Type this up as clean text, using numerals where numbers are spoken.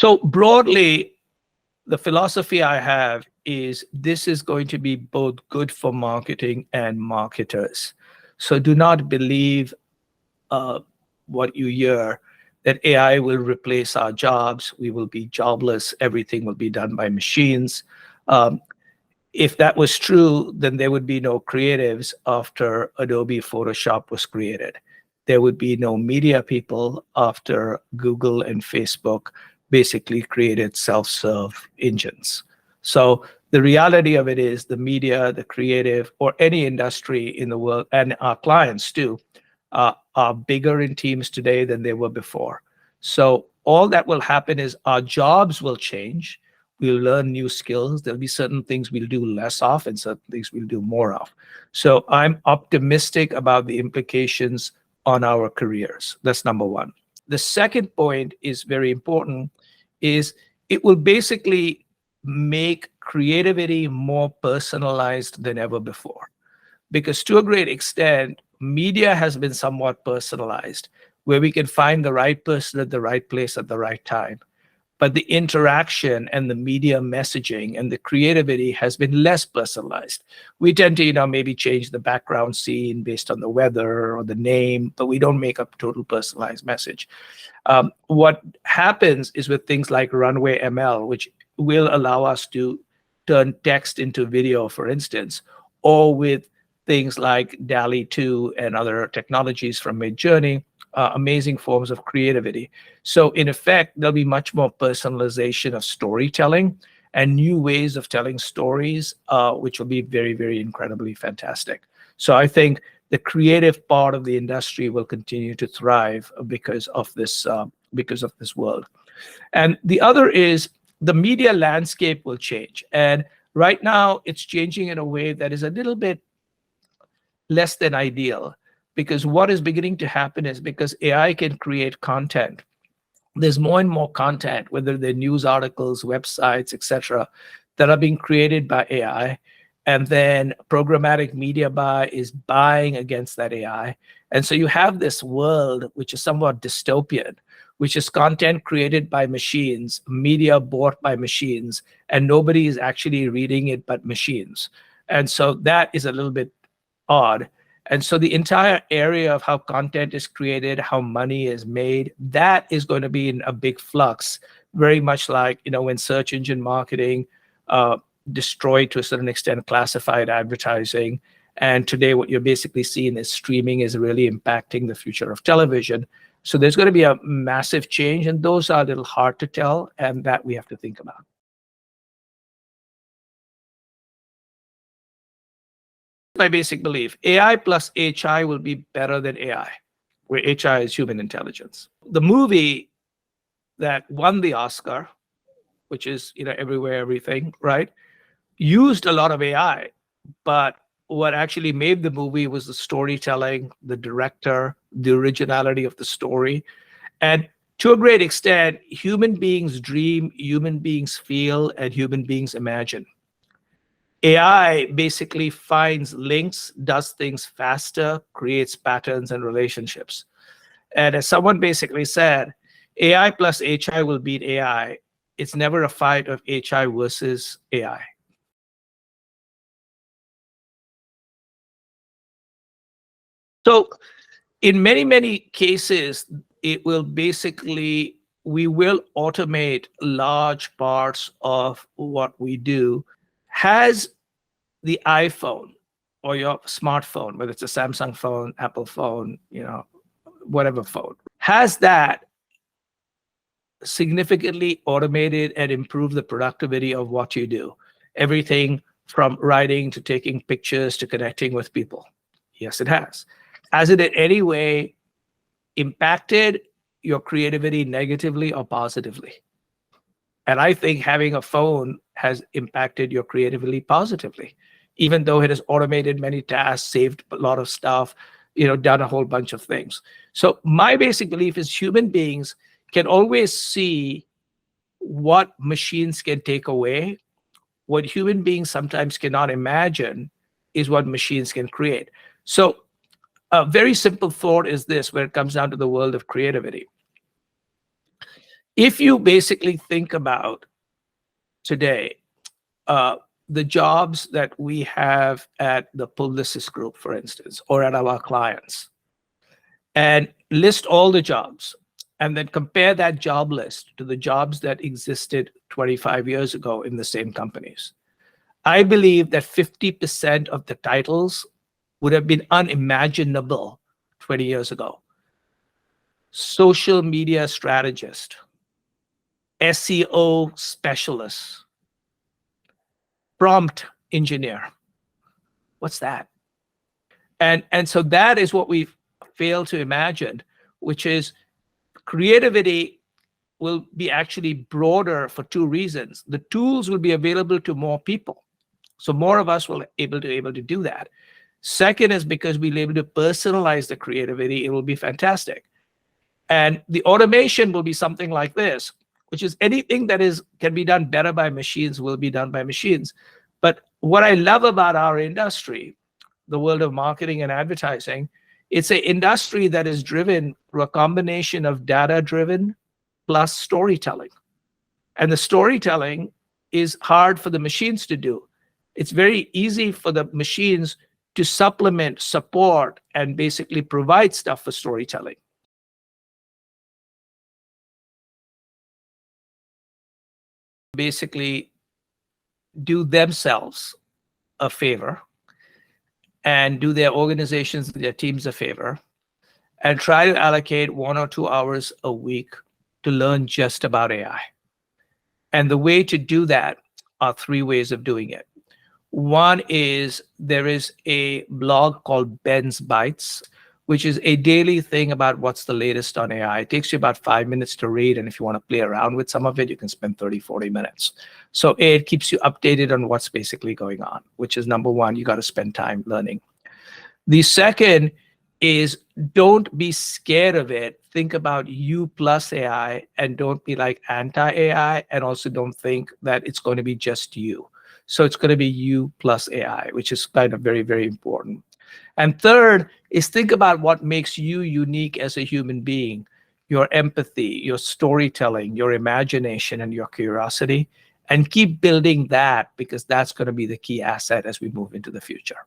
So broadly, the philosophy I have is this is going to be both good for marketing and marketers. So do not believe what you hear, that AI will replace our jobs, we will be jobless, everything will be done by machines. Um, if that was true, then there would be no creatives after Adobe Photoshop was created. There would be no media people after Google and Facebook basically created self-serve engines. So the reality of it is the media, the creative, or any industry in the world, and our clients too, are bigger in teams today than they were before. So all that will happen is our jobs will change. We'll learn new skills. There'll be certain things we'll do less of and certain things we'll do more of. So I'm optimistic about the implications on our careers. That's number one. The second point is very important, is it will basically make creativity more personalized than ever before. Because to a great extent, media has been somewhat personalized, where we can find the right person at the right place at the right time. But the interaction and the media messaging and the creativity has been less personalized. We tend to, maybe change the background scene based on the weather or the name, but we don't make a total personalized message. What happens is with things like Runway ML, which will allow us to turn text into video, for instance, or with things like DALL-E 2 and other technologies from Midjourney, amazing forms of creativity. So in effect, there'll be much more personalization of storytelling and new ways of telling stories, which will be very, very incredibly fantastic. So I think the creative part of the industry will continue to thrive because of this world. And the other is the media landscape will change. And right now, it's changing in a way that is a little bit less than ideal, because what is beginning to happen is because AI can create content, there's more and more content, whether they're news articles, websites, etc., that are being created by AI. And then programmatic media buy is buying against that AI. And so you have this world which is somewhat dystopian, which is content created by machines, media bought by machines, and nobody is actually reading it but machines. And so that is a little bit odd. And so the entire area of how content is created, how money is made, that is going to be in a big flux, very much like, when search engine marketing destroyed to a certain extent classified advertising. And today what you're basically seeing is streaming is really impacting the future of television. So there's going to be a massive change, and those are a little hard to tell, and that we have to think about. My basic belief, AI plus HI will be better than AI, where HI is human intelligence. The movie that won the Oscar, which is, Everywhere, Everything, right, used a lot of AI, but what actually made the movie was the storytelling, the director, the originality of the story. And to a great extent, human beings dream, human beings feel, and human beings imagine. AI basically finds links, does things faster, creates patterns and relationships. And as someone basically said, AI plus HI will beat AI. It's never a fight of HI versus AI. So in many, many cases, it will basically, we will automate large parts of what we do. Has the iPhone or your smartphone, whether it's a Samsung phone, Apple phone, whatever phone, has that significantly automated and improved the productivity of what you do? Everything from writing to taking pictures to connecting with people. Yes, it has. Has it in any way impacted your creativity negatively or positively? And I think having a phone has impacted your creativity positively, even though it has automated many tasks, saved a lot of stuff, done a whole bunch of things. So my basic belief is human beings can always see what machines can take away. What human beings sometimes cannot imagine is what machines can create. So a very simple thought is this when it comes down to the world of creativity. If you basically think about today, uh, the jobs that we have at the Publicis Group, for instance, or at our clients, and list all the jobs, and then compare that job list to the jobs that existed 25 years ago in the same companies, I believe that 50% of the titles would have been unimaginable 20 years ago. Social media strategist, SEO specialist, prompt engineer. What's that? And so that is what we fail to imagine, which is creativity will be actually broader for two reasons. The tools will be available to more people, so more of us will able to do that. Second is because we'll be able to personalize the creativity, it will be fantastic. And the automation will be something like this, which is anything that can be done better by machines will be done by machines. But what I love about our industry, the world of marketing and advertising, it's an industry that is driven through a combination of data-driven plus storytelling. And the storytelling is hard for the machines to do. It's very easy for the machines to supplement, support, and basically provide stuff for storytelling. Basically do themselves a favor and do their organizations, their teams a favor, and try to allocate 1 or 2 hours a week to learn just about AI. And the way to do that are 3 ways of doing it. One is there is a blog called Ben's Bites, which is a daily thing about what's the latest on AI. It takes you about 5 minutes to read, and if you want to play around with some of it, you can spend 30, 40 minutes. So it keeps you updated on what's basically going on, which is number one, you got to spend time learning. The second is don't be scared of it. Think about you plus AI, and don't be like anti-AI, and also don't think that it's going to be just you. So it's going to be you plus AI, which is kind of very, very important. And third is think about what makes you unique as a human being, your empathy, your storytelling, your imagination, and your curiosity, and keep building that, because that's going to be the key asset as we move into the future.